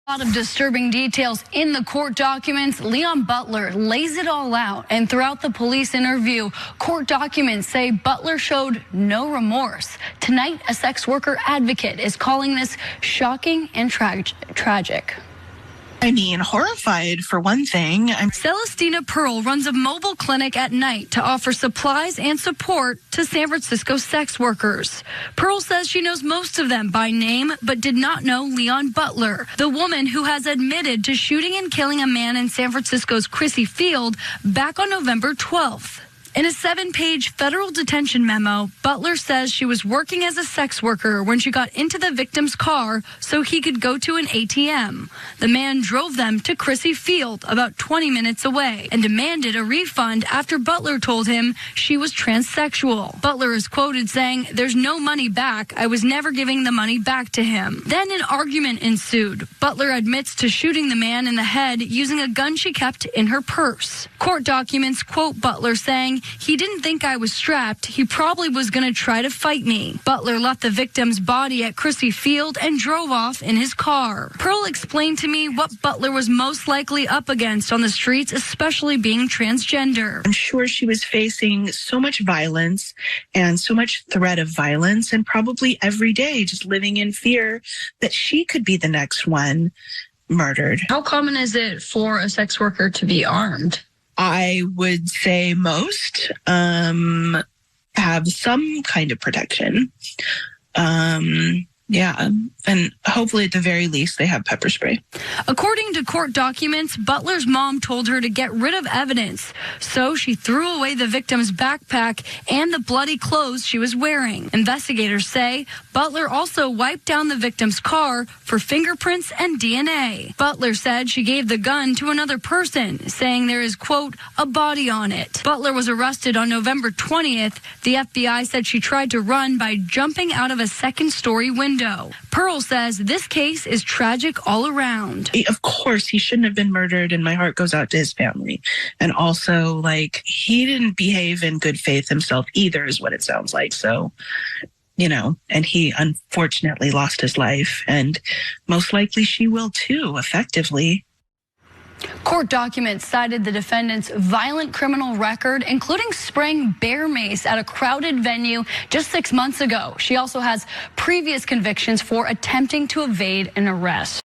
A lot of disturbing details in the court documents. Leniyah Butler lays it all out. And throughout the police interview, court documents say Butler showed no remorse. Tonight, a sex worker advocate is calling this shocking and tragic. I mean, horrified for one thing. Celestina Pearl runs a mobile clinic at night to offer supplies and support to San Francisco sex workers. Pearl says she knows most of them by name, but did not know Leniyah Butler, the woman who has admitted to shooting and killing a man in San Francisco's Crissy Field back on November 12th. In a 7-page federal detention memo, Butler says she was working as a sex worker when she got into the victim's car so he could go to an ATM. The man drove them to Crissy Field, about 20 minutes away, and demanded a refund after Butler told him she was transsexual. Butler is quoted saying, "There's no money back. I was never giving the money back to him." Then an argument ensued. Butler admits to shooting the man in the head using a gun she kept in her purse. Court documents quote Butler saying, "He didn't think I was strapped. He probably was going to try to fight me." Butler left the victim's body at Crissy Field and drove off in his car. Pearl explained to me what Butler was most likely up against on the streets, especially being transgender. I'm sure she was facing so much violence and so much threat of violence, and probably every day just living in fear that she could be the next one murdered. How common is it for a sex worker to be armed? I would say most have some kind of protection. Yeah, and hopefully at the very least they have pepper spray. According to court documents, Butler's mom told her to get rid of evidence, so she threw away the victim's backpack and the bloody clothes she was wearing. Investigators say Butler also wiped down the victim's car for fingerprints and DNA. Butler said she gave the gun to another person, saying there is, quote, a body on it. Butler was arrested on November 20th. The FBI said she tried to run by jumping out of a second-story window. Pearl says this case is tragic all around. Of course, he shouldn't have been murdered, and my heart goes out to his family. And also, he didn't behave in good faith himself either, is what it sounds like. So, and he unfortunately lost his life, and most likely she will too, effectively. Court documents cited the defendant's violent criminal record, including spraying bear mace at a crowded venue just 6 months ago. She also has previous convictions for attempting to evade an arrest.